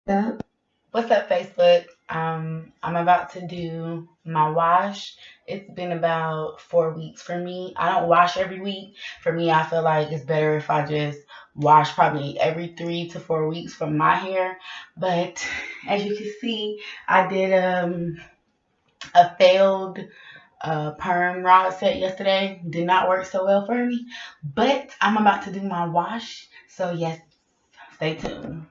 Up. What's up, Facebook? I'm about to do my wash. It's been about 4 weeks for me. I don't wash every week. For me, I feel like it's better if I just wash probably every 3 to 4 weeks for my hair. But as you can see, I did a failed perm rod set yesterday. Did not work so well for me. But I'm about to do my wash. So yes, stay tuned.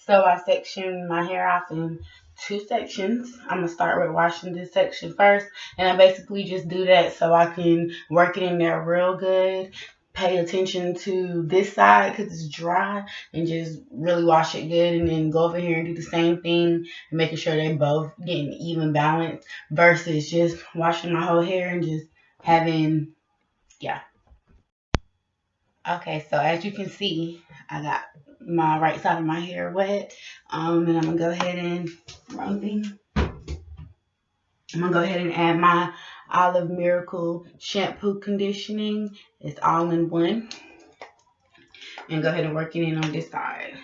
So I section my hair off in two sections. I'm gonna start with washing this section first, and I basically just do that so I can work it in there real good. Pay attention to this side because it's dry, and just really wash it good, and then go over here and do the same thing, and making sure they both getting even balance versus just washing my whole hair and just having, yeah. Okay, so as you can see, I got my right side of my hair wet. And I'm gonna go ahead and wrong thing. I'm gonna go ahead and add my Olive Miracle shampoo conditioning. It's all in one. And go ahead and work it in on this side.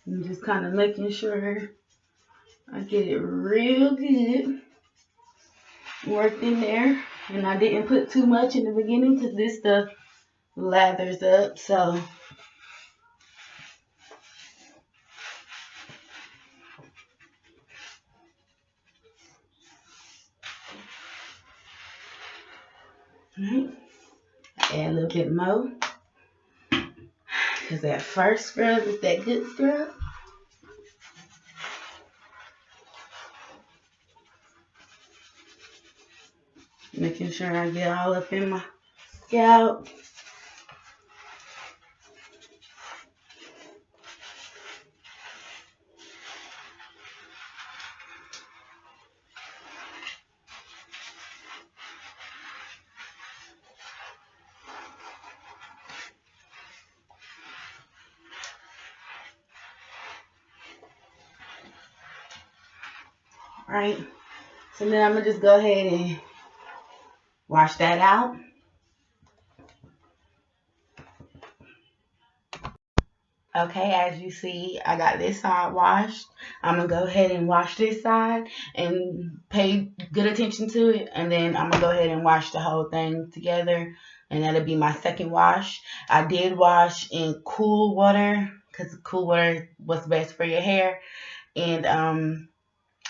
I'm just kind of making sure I get it real good worked in there. And I didn't put too much in the beginning because this stuff lathers up. So right, add a little bit more. Because that first scrub is that good scrub. Making sure I get all up in my scalp. Right. So then I'm going to just go ahead and wash that out. Okay, as you see, I got this side washed. I'm going to go ahead and wash this side and pay good attention to it. And then I'm going to go ahead and wash the whole thing together. And that'll be my second wash. I did wash in cool water because cool water was best for your hair. And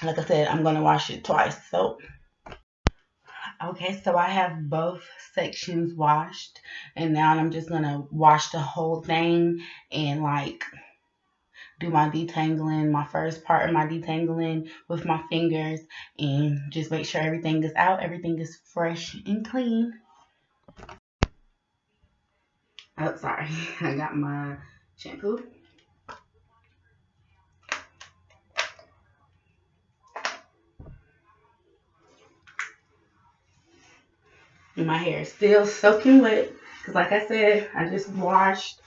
like I said, I'm going to wash it twice. So okay, so I have both sections washed, and now I'm just gonna wash the whole thing and like do my detangling, my first part of my detangling with my fingers, and just make sure everything is out, everything is fresh and clean. Oh, sorry, I got my shampoo. And my hair is still soaking wet, because like I said, I just washed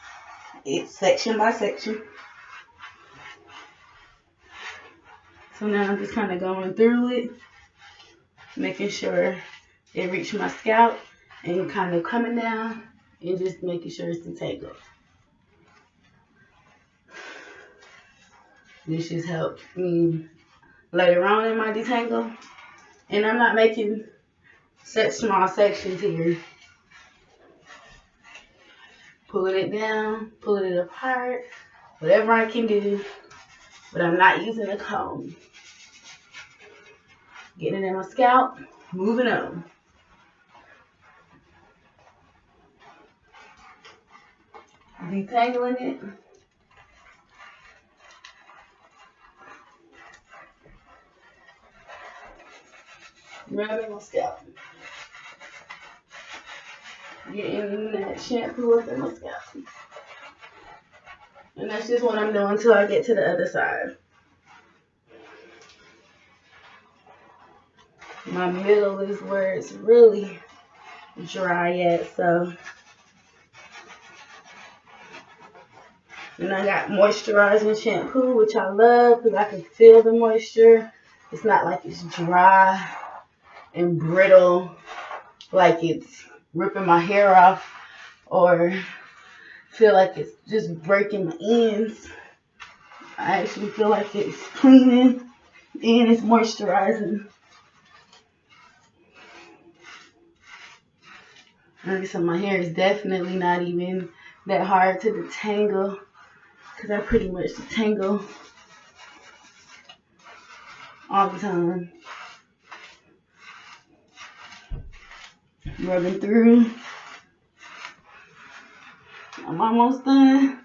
it section by section. So now I'm just kind of going through it, making sure it reached my scalp and kind of coming down and just making sure it's detangled. This just helped me later on in my detangle. And I'm not making such small sections here. Pulling it down, pulling it apart, whatever I can do. But I'm not using a comb. Getting it in my scalp, moving on. Detangling it. Rubbing my scalp. Getting that shampoo up in my scalp. And that's just what I'm doing until I get to the other side. My middle is where it's really dry at, so And I got moisturizing shampoo, which I love because I can feel the moisture. It's not like it's dry and brittle, like it's ripping my hair off or feel like it's just breaking my ends. I actually feel like it's cleaning and it's moisturizing. Like I said, my hair is definitely not even that hard to detangle because I pretty much detangle all the time. Rubbing through. I'm almost done.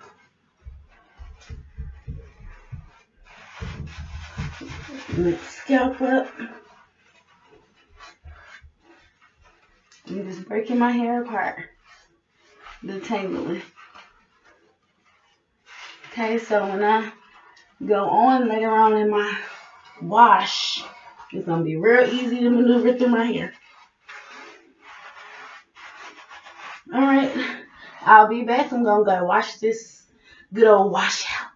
Next scalp up. I'm just breaking my hair apart. Detangling. Okay, so when I go on later on in my wash, it's going to be real easy to maneuver through my hair. Alright, I'll be back. I'm going to go wash this good old wash out.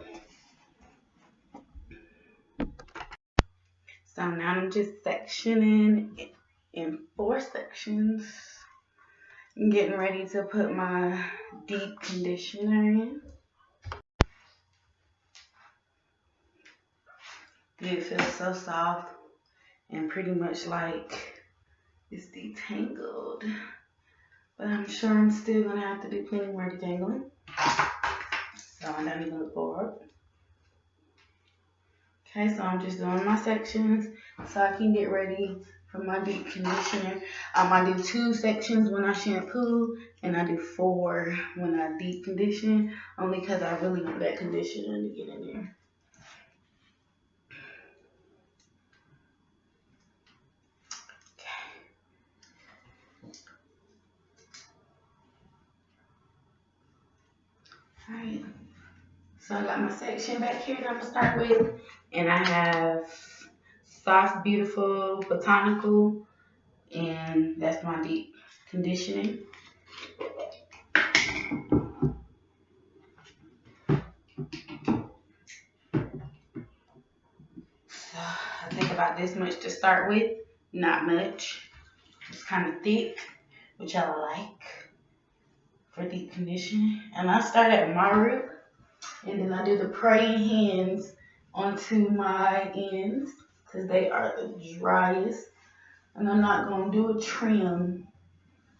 So now I'm just sectioning in 4 sections. I'm getting ready to put my deep conditioner in. It feels so soft and pretty much like it's detangled. But I'm sure I'm still going to have to do plenty more detangling. So I don't even look forward. Okay, so I'm just doing my sections so I can get ready for my deep conditioner. I do 2 sections when I shampoo and I do 4 when I deep condition, only because I really want that conditioner to get in there. Alright, so I got my section back here that I'm going to start with, and I have Soft Beautiful Botanical, and that's my deep conditioning. So I take about this much to start with, not much. It's kind of thick, which I like for deep conditioning. And I start at my root, and then I do the praying hands onto my ends because they are the driest. And I'm not going to do a trim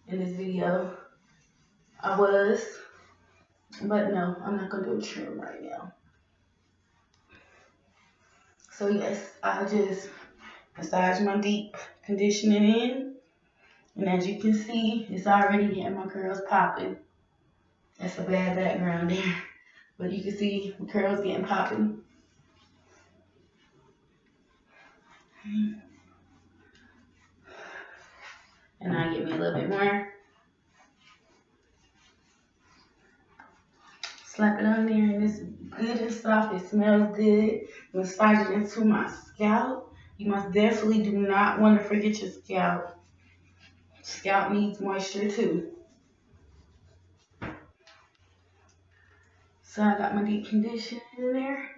in this video. I was, but no, I'm not going to do a trim right now. So yes, I just massage my deep conditioning in. And as you can see, it's already getting my curls popping. That's a bad background there. But you can see the curls getting popping. And I'll give me a little bit more. Slap it on there and it's good and soft. It smells good. Massage it into my scalp. You must definitely do not want to forget your scalp. Scalp needs moisture too. So I got my deep conditioner in there.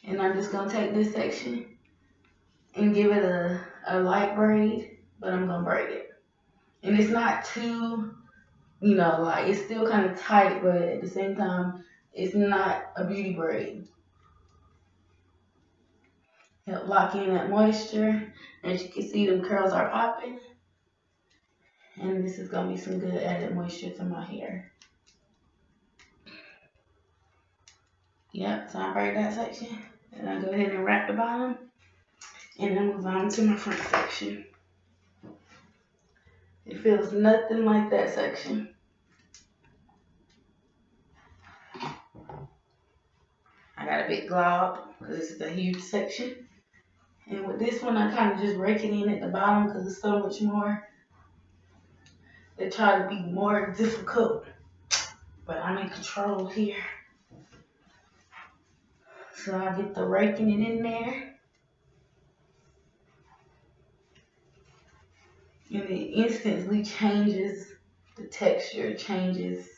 And I'm just going to take this section and give it a light braid, but I'm going to braid it. And it's not too, like it's still kind of tight, but at the same time, it's not a beauty braid. Help lock in that moisture. As you can see, them curls are popping. And this is going to be some good added moisture to my hair. Yep, so I braid that section. And I go ahead and wrap the bottom. And then move on to my front section. It feels nothing like that section. I got a big glob because this is a huge section. And with this one, I kind of just rake it in at the bottom because it's so much more. They try to be more difficult, but I'm in control here. So I get the raking it in there. And it instantly changes, the texture changes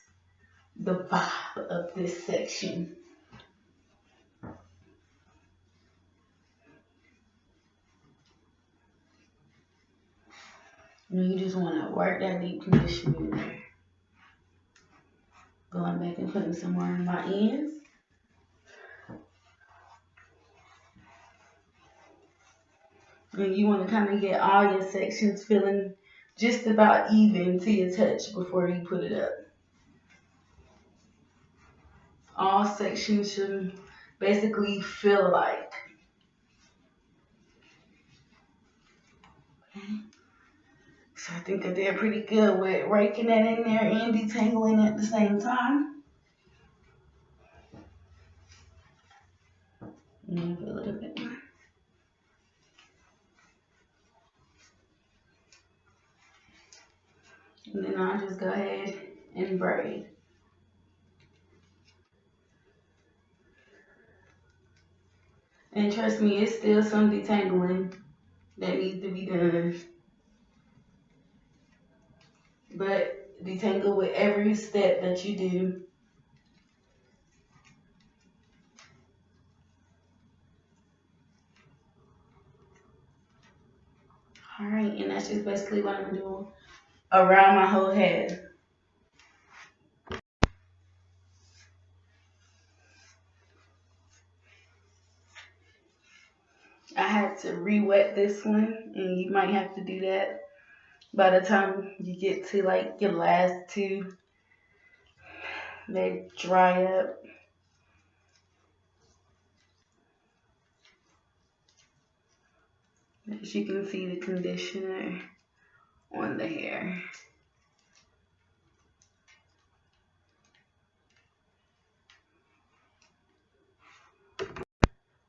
the vibe of this section. And you just want to work that deep conditioner in there. Going back and putting some more in my ends. And you want to kind of get all your sections feeling just about even to your touch before you put it up. All sections should basically feel alike. Okay. So I think I did pretty good with raking that in there and detangling at the same time. Maybe a little bit more. And then I'll just go ahead and braid. And trust me, it's still some detangling that needs to be done. But detangle with every step that you do. Alright, and that's just basically what I'm doing around my whole head. I had to re-wet this one, and you might have to do that by the time you get to like your last two. They dry up. As you can see, the conditioner on the hair.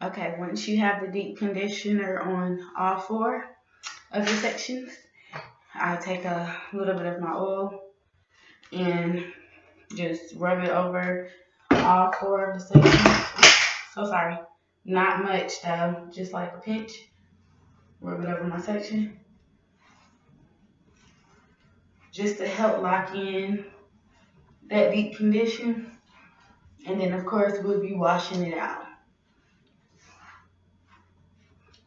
Okay, once you have the deep conditioner on all four of the sections, I take a little bit of my oil and just rub it over all four of the sections. So sorry, not much though, just like a pinch. Rub it over my section. Just to help lock in that deep condition. And then of course we'll be washing it out.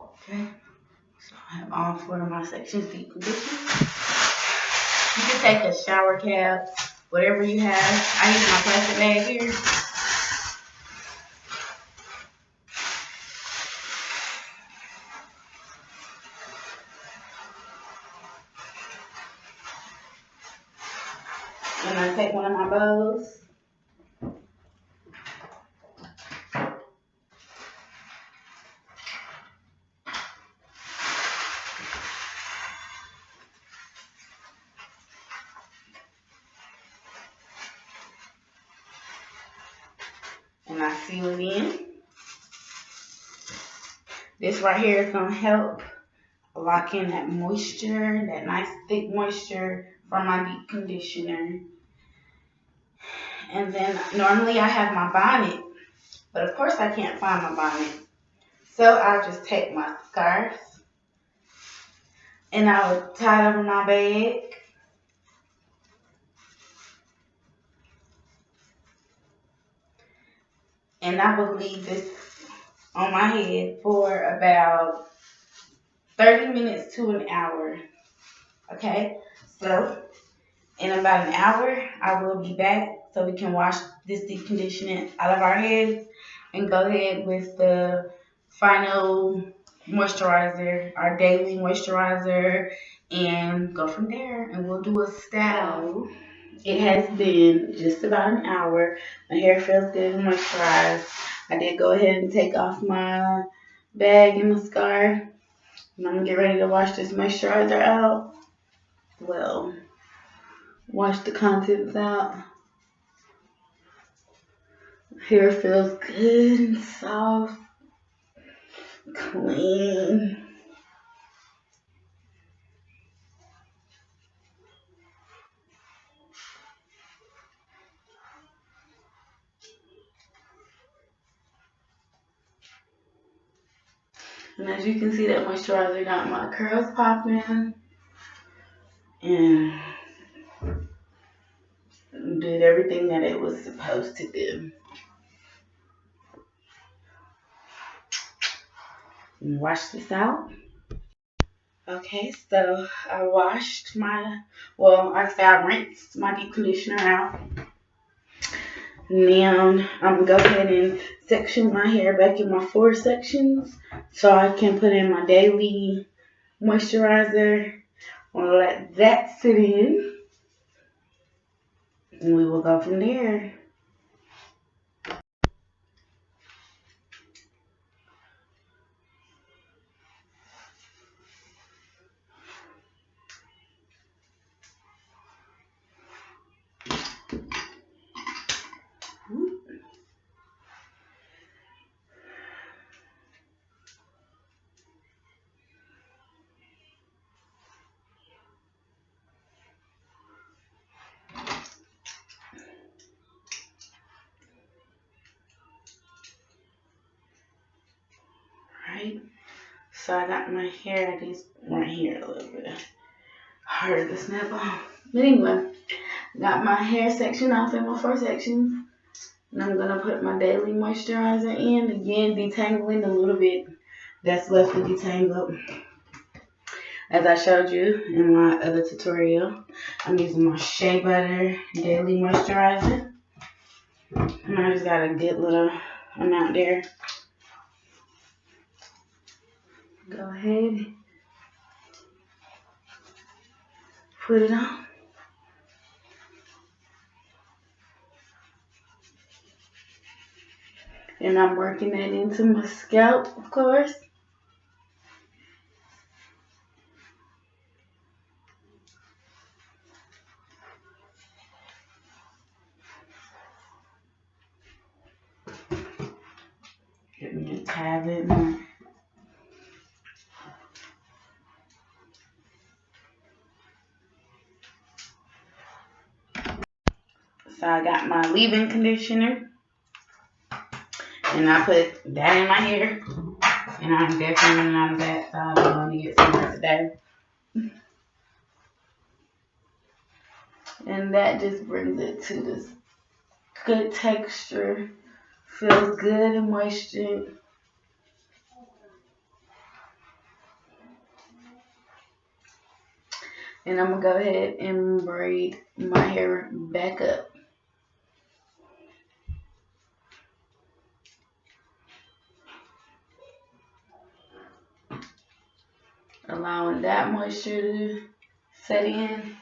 Okay, so I have all four of my sections deep conditioned. You can take a shower cap, whatever you have. I use my plastic bag here. And I take one of my bows. And I seal it in. This right here is going to help lock in that moisture, that nice thick moisture from my deep conditioner. And then normally I have my bonnet, but of course I can't find my bonnet. So I'll just take my scarf and I will tie it over my bag. And I will leave this on my head for about 30 minutes to an hour. Okay, so in about an hour, I will be back so we can wash this deep conditioner out of our heads and go ahead with the final moisturizer, our daily moisturizer, and go from there. And we'll do a style. It has been just about an hour. My hair feels good and moisturized. I did go ahead and take off my bag and my scarf. And I'm gonna get ready to wash this moisturizer out. Well, wash the contents out. Hair feels good and soft, clean. And as you can see, that moisturizer got my curls popping and doing did everything that it was supposed to do. Wash this out. Okay, so I washed I rinsed my deep conditioner out. Now I'm gonna go ahead and section my hair back in my 4 sections so I can put in my daily moisturizer. I'll let that sit in and we will go from there. Right, so I got my hair at least right here a little bit harder to snap on. But anyway, got my hair section off in my 4 sections. And I'm gonna put my daily moisturizer in, again detangling the little bit that's left to detangle. As I showed you in my other tutorial, I'm using my Shea Butter Daily Moisturizer. And I just got a good little amount there. Go ahead, put it on. And I'm working that into my scalp, of course. Get me a tad bit more. So I got my leave-in conditioner. And I put that in my hair. And I'm definitely running out of that, so I'm going to get some more today. And that just brings it to this good texture. Feels good and moisture. And I'm going to go ahead and braid my hair back up. Allowing that moisture to set in.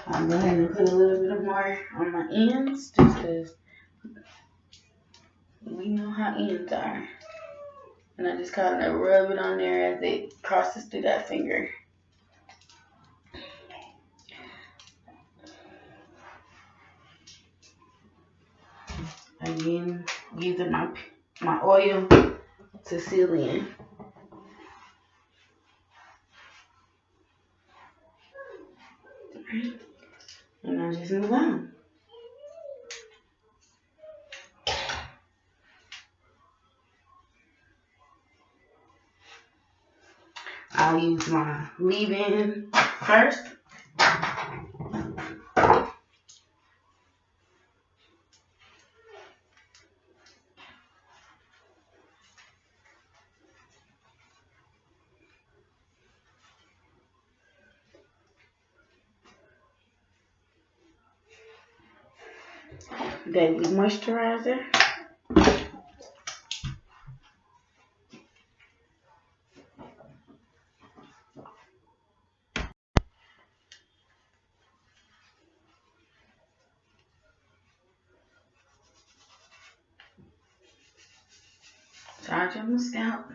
I'm going to go ahead and put a little bit more on my ends just because we know how ends are. And I just kind of rub it on there as it crosses through that finger. Again, using my oil to seal in. And I just move on. I'll use my leave-in first. Daily moisturizer. Charge on the scalp.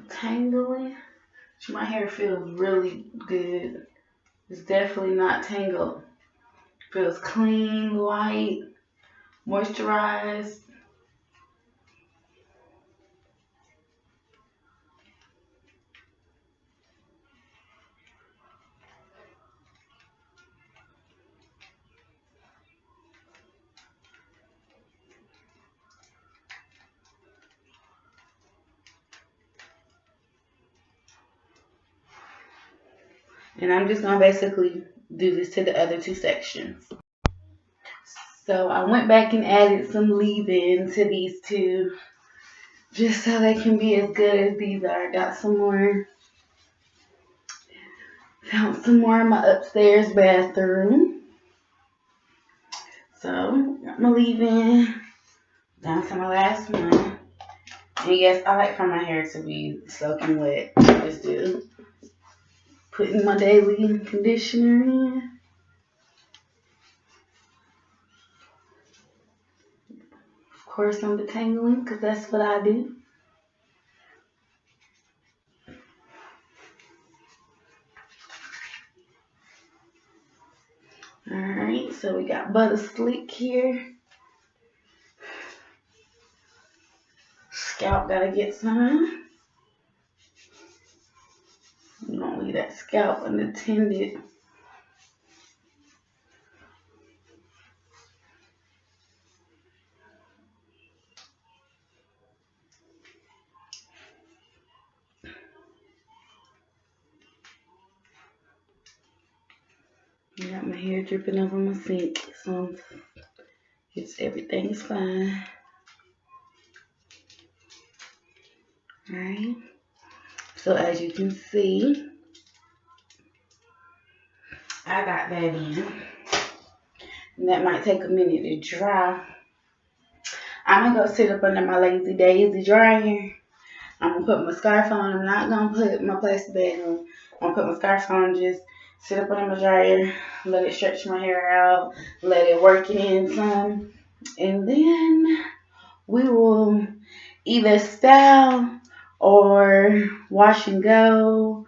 Tangling. My hair feels really good. It's definitely not tangled. Feels clean, light, moisturized. And I'm just going to basically do this to the other two sections. So I went back and added some leave-in to these two just so they can be as good as these are. Got some more, found some more in my upstairs bathroom. So I'm gonna leave in down to my last one. And yes, I like for my hair to be soaking wet. Just do putting my daily conditioner in. Of course, I'm detangling because that's what I do. Alright, so we got Butter Slick here. Scalp gotta get some. You don't leave that scalp unattended. I got my hair dripping over my sink, so everything is fine. Alright, so as you can see, I got that in. And that might take a minute to dry. I'm gonna go sit up under my Lazy Daisy dryer. I'm gonna put my scarf on. I'm not gonna put my plastic bag on. I'm gonna put my scarf on, just sit up under my dryer, let it stretch my hair out, let it work in some, and then we will either style or wash and go.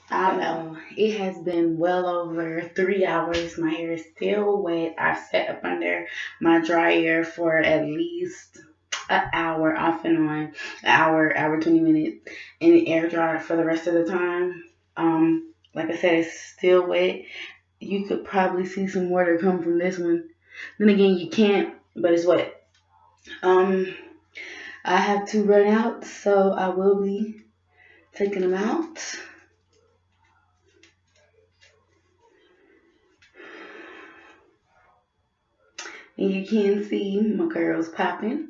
I don't know. It has been well over 3 hours. My hair is still wet. I've sat up under my dryer for at least an hour off and on, an hour 20 minutes, and it air dried for the rest of the time. Like I said, it's still wet. You could probably see some water come from this one. Then again, you can't, but it's wet. I have to run out, so I will be taking them out. And you can see my curls popping.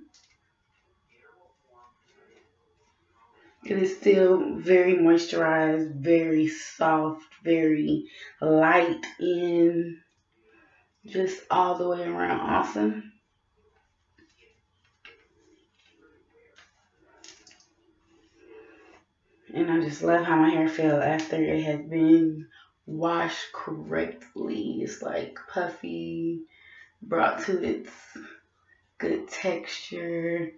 It is still very moisturized, very soft, very light, and just all the way around awesome. And I just love how my hair feels after it has been washed correctly. It's like puffy, brought to its good texture,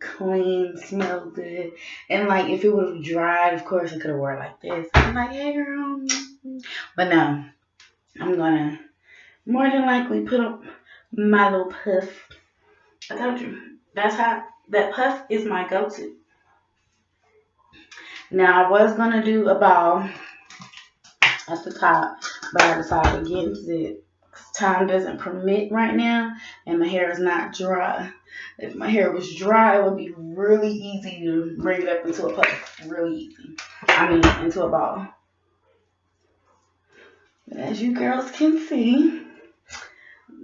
clean, smell good. And like if it would have dried, of course I could have worn it like this. I'm like, hey girl. But no, I'm gonna more than likely put up my little puff. I told you, that puff is my go-to. Now I was gonna do a ball at the top, but I decided against it. Time doesn't permit right now, and my hair is not dry. If my hair was dry, it would be really easy to bring it up into a puff. Really easy. I mean, into a ball. But as you girls can see,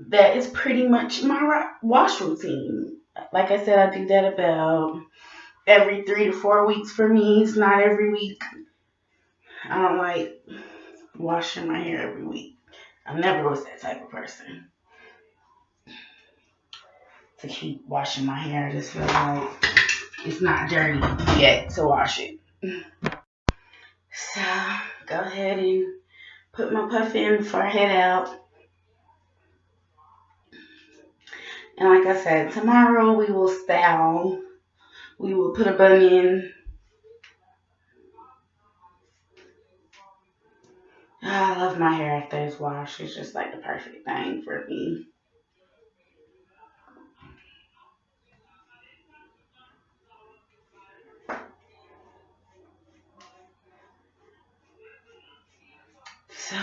that is pretty much my wash routine. Like I said, I do that about every 3 to 4 weeks for me. It's not every week. I don't like washing my hair every week. I never was that type of person to keep washing my hair. I just feel like it's not dirty yet to wash it. So go ahead and put my puff in before I head out. And like I said, tomorrow we will style. We will put a bun in. I love my hair after it's washed. It's just like the perfect thing for me. So,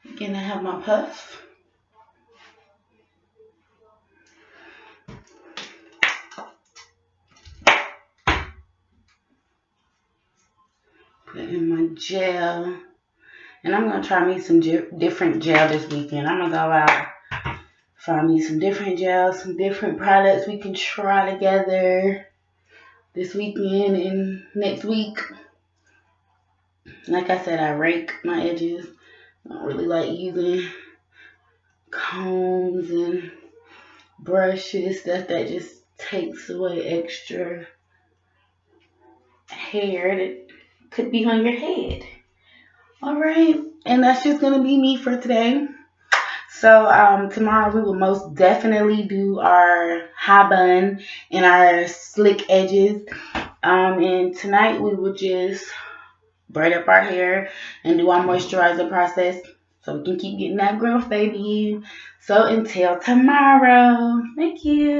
again, I have my puff. in my gel. And I'm going to try me some different gel this weekend. I'm going to go out, find me some different gels, some different products we can try together this weekend and next week. Like I said, I rake my edges. I don't really like using combs and brushes, stuff that just takes away extra hair that could be on your head. Alright, and that's just going to be me for today. So tomorrow we will most definitely do our high bun and our slick edges. And tonight we will just braid up our hair and do our moisturizer process so we can keep getting that growth, baby. So until tomorrow, thank you.